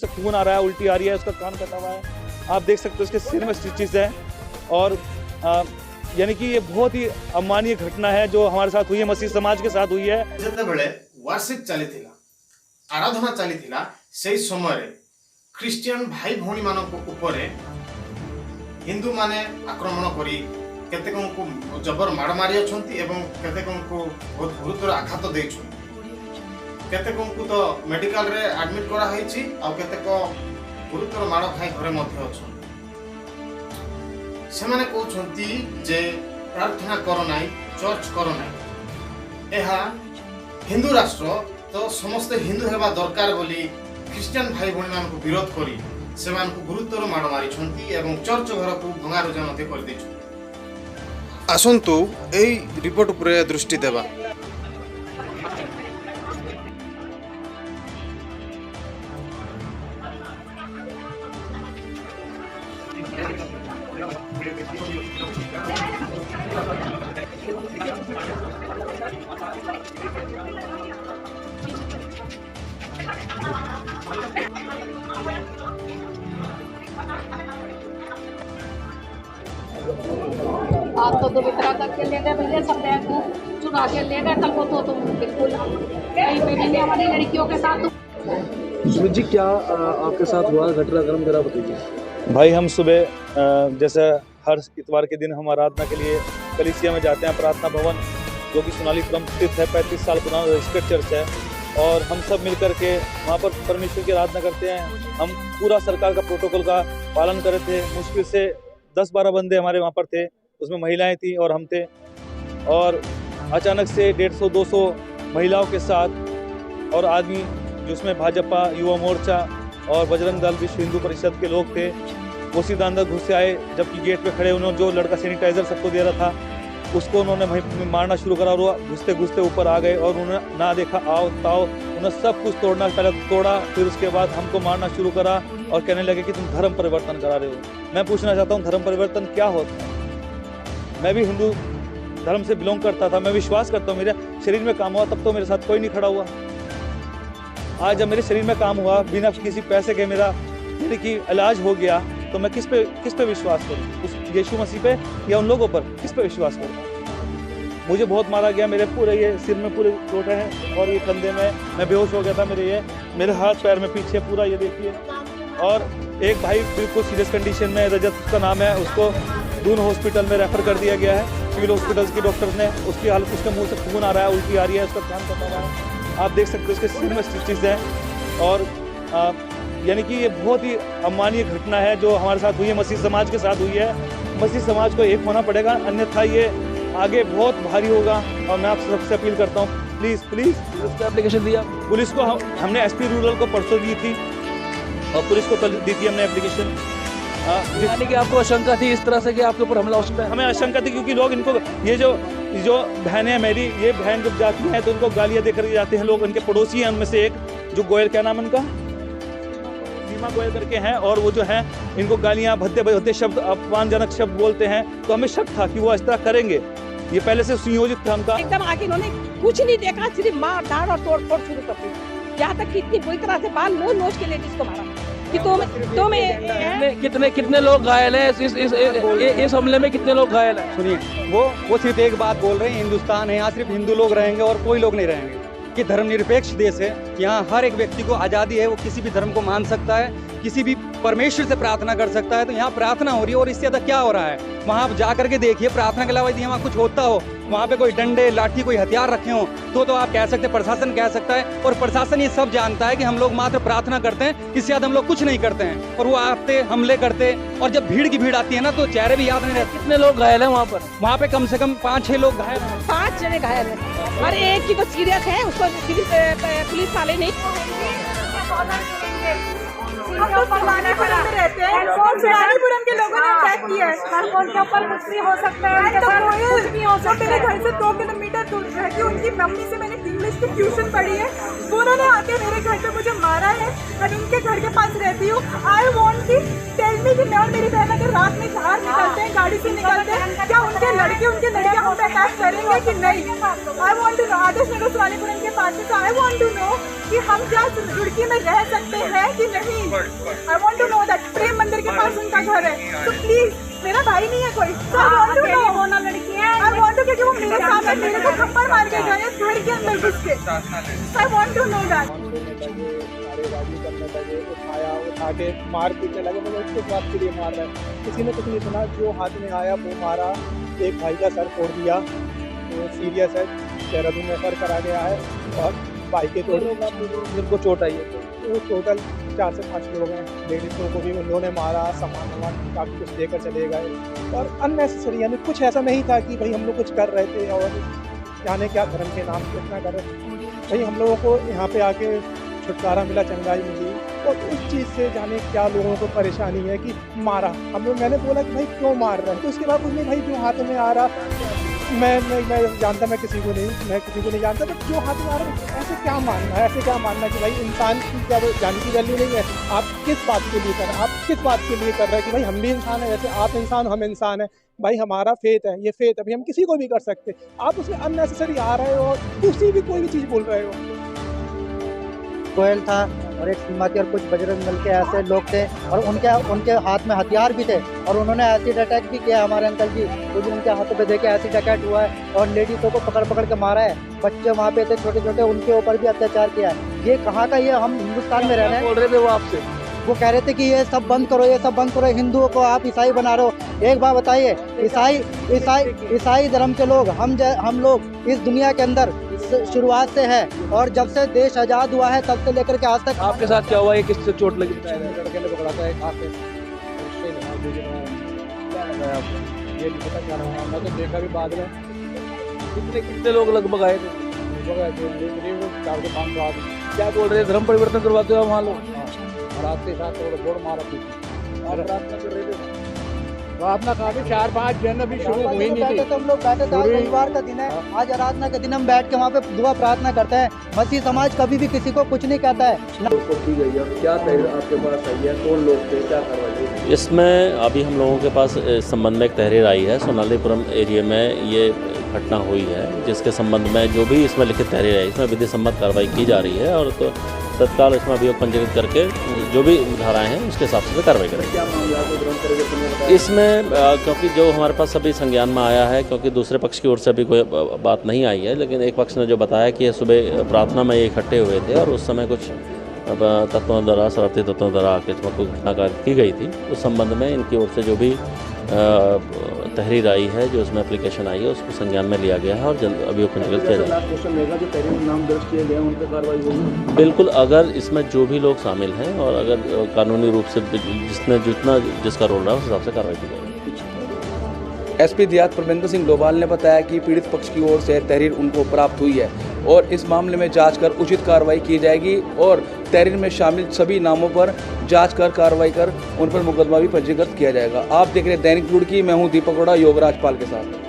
से खून आ रहा है, उल्टी आ रही है, उसका कान कटा हुआ है, आप देख सकते हो उसके सिर में स्टिचेस है। और यानी कि ये बहुत ही अमानवीय घटना है जो हमारे साथ हुई है, मसीह समाज के साथ हुई है। जेतेबेले वर्शिप चली आराधना चली से समय ख्रीस्टियन भाई भौणी मानक उपरे हिंदू माने आक्रमण करी केतेकों को जबर माड़ मारी अछंती एवं केतेकों को बहुत गुरुतर आघात देछंती। केतेकों को तो मेडिकल रे एडमिट करा हैछि आ केतेको गुरुतर माड़ खाई घरे मध्ये अछन। सेमाने कहउछंती जे प्रार्थना करो नाही, चर्च करो नाही। एहा हिंदू राष्ट्र तो समस्त हिंदू हेबा दरकार बोली ख्रीस्टियन भाई भौणी मान को विरोध करी सेमान को गुरुतर माड़ मारी छंती एवं चर्च घर को भंगारुजा मध्ये कर दैछंती। आसंतु एई रिपोर्ट उपरे दृष्टि देबा। आप तो वितरा करके ले गए भैया, सब बैंक चुरा के ले गए। कल को तो तुम बिल्कुल कहीं पे भी हमारी लड़कियों के साथ। जी क्या आपके साथ हुआ घटना क्रम जरा बताइए। भाई हम सुबह जैसे हर इतवार के दिन हम आराधना के लिए कलीसिया में जाते हैं, प्रार्थना भवन जो कि सोनालीपुरम स्थित है, 35 साल पुराना रजिस्टर्ड चर्च है, और हम सब मिलकर के वहाँ पर परमेश्वर की आराधना करते हैं। हम पूरा सरकार का प्रोटोकॉल का पालन कर रहे थे। मुश्किल से 10-12 बंदे हमारे वहाँ पर थे, उसमें महिलाएं थी और हम थे। और अचानक से 150-200 महिलाओं के साथ और आदमी जिसमें भाजपा, युवा मोर्चा और बजरंग दल, विश्व हिंदू परिषद के लोग थे, वो सीधा अंदर घुस से आए। जबकि गेट पे खड़े उन्होंने जो लड़का सैनिटाइजर सबको दे रहा था उसको उन्होंने मारना शुरू करा, और घुसते घुसते ऊपर आ गए और उन्होंने ना देखा आओ ताओ, उन्होंने सब कुछ तोड़ना पहले तोड़ा, फिर उसके बाद हमको मारना शुरू करा और कहने लगे कि तुम धर्म परिवर्तन करा रहे हो। मैं पूछना चाहता हूँ धर्म परिवर्तन क्या होता है? मैं भी हिंदू धर्म से बिलोंग करता था, मैं विश्वास करता हूँ मेरे शरीर में काम हुआ तब तो मेरे साथ कोई नहीं खड़ा हुआ। आज जब मेरे शरीर में काम हुआ बिना किसी पैसे के मेरा यानी कि इलाज हो गया, तो मैं किस पे विश्वास करूं? उस यीशु मसीह पे या उन लोगों पर? किस पे विश्वास करूं? मुझे बहुत मारा गया, मेरे पूरे ये सिर में पूरे चोटें हैं और ये कंधे में मैं बेहोश हो गया था, मेरे हाथ पैर में पीछे पूरा ये देखिए। और एक भाई बिल्कुल सीरियस कंडीशन में, रजत उसका नाम है, उसको दून हॉस्पिटल में रेफर कर दिया गया है सिविल हॉस्पिटल्स की डॉक्टर्स ने। उसकी हालत, उसके मुंह से खून आ रहा है, उल्टी आ रही है, उसका कान कटा रहा है, आप देख सकते हो उसके सिर में स्टिचेस हैं। और यानी कि ये बहुत ही अमानवीय घटना है जो हमारे साथ हुई है, मसीह समाज के साथ हुई है। मसीह समाज को एक होना पड़ेगा, अन्यथा ये आगे बहुत भारी होगा। और मैं आपसे सबसे अपील करता हूँ, प्लीज़ पुलिस को एप्लीकेशन दिया? पुलिस को हमने एसपी रूरल को परसों दी थी और पुलिस को कल दी थी हमने एप्लीकेशन। यानी कि आपको आशंका थी इस तरह से कि आपके ऊपर हमला हो सकता है? हमें आशंका थी क्योंकि लोग इनको ये जो बहन है मेरी, ये बहन जब जाती है तो उनको गालियाँ देकर जाते हैं लोग। उनके पड़ोसी हैं उनमें से एक जो गोयल, क्या नाम है उनका, सीमा गोयल करके हैं, और वो जो है इनको गालियाँ, भद्दे शब्द, अपमानजनक शब्द बोलते हैं। तो हमें शक था कि वो इस तरह करेंगे, ये पहले से सुनियोजित था उनका। एकदम आगे इन्होंने कुछ नहीं देखा, सिर्फ मार धाड़ और तोड़ फोड़ शुरू कर दी। यहाँ तक कि इतनी बुरी तरह से बाल नोच के लेडीज को मारा कि कितने लोग घायल हैं इस हमले में? कितने लोग घायल हैं? सुनिए, वो सिर्फ एक बात बोल रहे हैं, हिंदुस्तान है, यहाँ सिर्फ हिंदू लोग रहेंगे और कोई लोग नहीं रहेंगे। कि धर्मनिरपेक्ष देश है, यहाँ हर एक व्यक्ति को आज़ादी है, वो किसी भी धर्म को मान सकता है, किसी भी परमेश्वर से प्रार्थना कर सकता है। तो यहाँ प्रार्थना हो रही है और इससे ज़्यादा क्या हो रहा है? वहाँ आप जा करके देखिए, प्रार्थना के अलावा यदि वहाँ कुछ होता हो, वहाँ पे कोई डंडे, लाठी, कोई हथियार रखे हों, तो आप कह सकते हैं, प्रशासन कह सकता है, और प्रशासन ये सब जानता है कि हम लोग मात्र प्रार्थना करते हैं, इससे ज़्यादा हम लोग कुछ नहीं करते हैं। और वो आते, हमले करते, और जब भीड़ की भीड़ आती है ना तो चेहरे भी याद नहीं रहते। कितने लोग घायल हैं वहाँ पर? वहाँ पे कम से कम 5-6 लोग घायल हैं। 5 जने घायल हैं और एक की तो सीरियस है, उसको पुलिस वाले नहीं। हम लोग सोनालीपुरम में रहते हैं और सोनालीपुरम के लोगों ने अटैक किया है। हर कौन के ऊपर कुछ भी हो सकता है, तो कुछ भी हो सकता है। मेरे घर से 2 किलोमीटर दूर रहती हूँ, उनकी मम्मी से मैंने इंग्लिश की ट्यूशन पढ़ी है, वो उन्होंने आके मेरे घर पे मुझे मारा है। मैं उनके घर के पास रहती हूँ। आई वॉन्ट की टेल मी कि मैं और मेरी बहन अगर रात में बाहर निकलते हैं, गाड़ी से निकलते हैं, क्या उनके लड़के, उनके लड़कियाँ हम पे अटैक करेंगे कि नहीं? I want to know. Adarsh Nagar Sonalipuram के पास है, तो आई वॉन्ट टू नो कि हम क्या रुड़की में रह सकते हैं कि नहीं। I want to know that. Prem Mandir के पास उनका घर है, तो प्लीज, मेरा भाई नहीं है कोई, तो आई वॉन्ट टू नो। वो ना लड़की है, आई वॉन्ट टू, क्योंकि वो मेरे सामने मेरे को थप्पड़ मार के गए घर के अंदर घुस के। I want to know that. उठा के मार पीटने लगे, मतलब उसके बात के लिए मार रहा है। किसी ने कुछ नहीं सुना, जो हाथ में आया वो मारा। एक भाई का सर फोड़ दिया, तो सीरियस है, देहरादून रेफर करा गया है। और बाइकें तोड़ी, जिनको चोट आई है, तो टोटल 4 से 5 लोग हैं। लेडीज़ों को भी उन्होंने मारा, सामान काफ़ी कुछ लेकर चले गए और अननेसेसरी, यानी कुछ ऐसा नहीं था कि भाई हम लोग कुछ कर रहे थे और जाने क्या धर्म के नाम पे इतना कर रहे थे। भाई हम लोगों को यहाँ पे आके छुटकारा मिला, चंगाई मिली, और उस चीज़ से जाने क्या लोगों को परेशानी है कि मारा। मैंने बोला कि भाई क्यों मार रहा है, तो उसके बाद उसने भाई जो हाथ में आ रहा, मैं जानता, मैं किसी को नहीं जानता, बट जो हाथ में आ रहा है, ऐसे क्या मानना है, ऐसे क्या मानना है कि भाई इंसान की क्या जान की वैल्यू नहीं है। आप किस बात के लिए कर रहे हैं, आप किस बात के लिए कर रहे हैं कि भाई हम भी इंसान हैं, जैसे आप इंसान हम इंसान हैं। भाई हमारा फेथ है, ये फेथ अभी हम किसी को भी कर सकते। आप उसमें अननेसेसरी आ रहे हो और किसी भी कोई भी चीज़ बोल रहे हो। गोयल था और एक सीमा थी और कुछ बजरंग दल के ऐसे लोग थे, और उनके हाथ में हथियार भी थे, और उन्होंने एसिड अटैक भी किया हमारे अंकल जी। तो भी उनके हाथों पे देखे एसिड अटैक हुआ है, और लेडीज़ों को पकड़ के मारा है। बच्चे वहाँ पे थे छोटे छोटे, उनके ऊपर भी अत्याचार किया है। ये कहाँ का, ये हम हिंदुस्तान में रह रहे हैं। बोल रहे थे वो आपसे, वो कह रहे थे कि ये सब बंद करो, ये सब बंद करो, हिंदुओं को आप ईसाई बना रहे हो। एक बात बताइए, ईसाई धर्म के लोग हम लोग इस दुनिया के अंदर शुरुआत से है, और जब से देश आज़ाद हुआ है तब से लेकर के आज तक। आपके साथ क्या हुआ, ये किससे चोट लगी? लड़के ने पकड़ा था एक हाथ से। ये नहीं पता क्या रहा, मैं तो देखा भी बाद में। कितने लोग लगभग आए थे? 4 से 5 लोग। क्या बोल रहे थे, धर्म परिवर्तन करवाते हो वहाँ लोग? और आपके साथ बोर्ड मारा थी, और प्रार्थना कर रहे थे। प्रार्थना काफी 4-5 दिन अभी शुरू हुई नहीं थी। हम लोग बैठे थे, आज रविवार का दिन है, आज आराधना के दिन हम बैठ के वहाँ पे दुआ प्रार्थना करते हैं। मसीह समाज कभी भी किसी को कुछ नहीं कहता है। की गई है, क्या तहरीर आपके पास आई है, कौन लोग थे, क्या कार्रवाई? इसमें अभी हम लोगों के पास इस संबंध में एक तहरीर आई है। सोनालीपुरम एरिया में ये घटना हुई है, जिसके संबंध में जो भी इसमें लिखित तहरीर है, इसमें विधि सम्मत कार्रवाई की जा रही है, और तो तत्काल इसमें अभियोग पंजीकृत करके जो भी धाराएं हैं उसके हिसाब से कार्रवाई करेंगे। क्या मामला है, धर्म परिवर्तन में बताया? इसमें क्योंकि जो हमारे पास अभी संज्ञान में आया है, क्योंकि दूसरे पक्ष की ओर से अभी कोई बात नहीं आई है, लेकिन एक पक्ष ने जो बताया कि सुबह प्रार्थना में ये इकट्ठे हुए थे और उस समय कुछ तत्वों द्वारा, शरारती तत्वों द्वारा आके कोई घटना की गई थी। उस संबंध में इनकी ओर से जो भी तहरीर आई है, जो उसमें एप्लीकेशन आई है, उसको संज्ञान में लिया गया है और जल्द अभियोग पंजीकृत किया जाएगा। क्वेश्चन रहेगा, जो तहरीर में नाम दर्ज किए गए उन पर कार्रवाई होगी? बिल्कुल, अगर इसमें जो भी लोग शामिल हैं और अगर कानूनी रूप से जिसका रोल रहा है उस हिसाब से कार्रवाई की जाएगी। एसपी दियात परमिंदर सिंह डोभाल ने बताया कि पीड़ित पक्ष की ओर से तहरीर उनको प्राप्त हुई है और इस मामले में जांच कर उचित कार्रवाई की जाएगी, और तहरीर में शामिल सभी नामों पर जांच कर कार्रवाई कर उन पर मुकदमा भी पंजीकृत किया जाएगा। आप देख रहे हैं दैनिक रुड़की, मैं हूं दीपक अरोड़ा, योगराज पाल के साथ।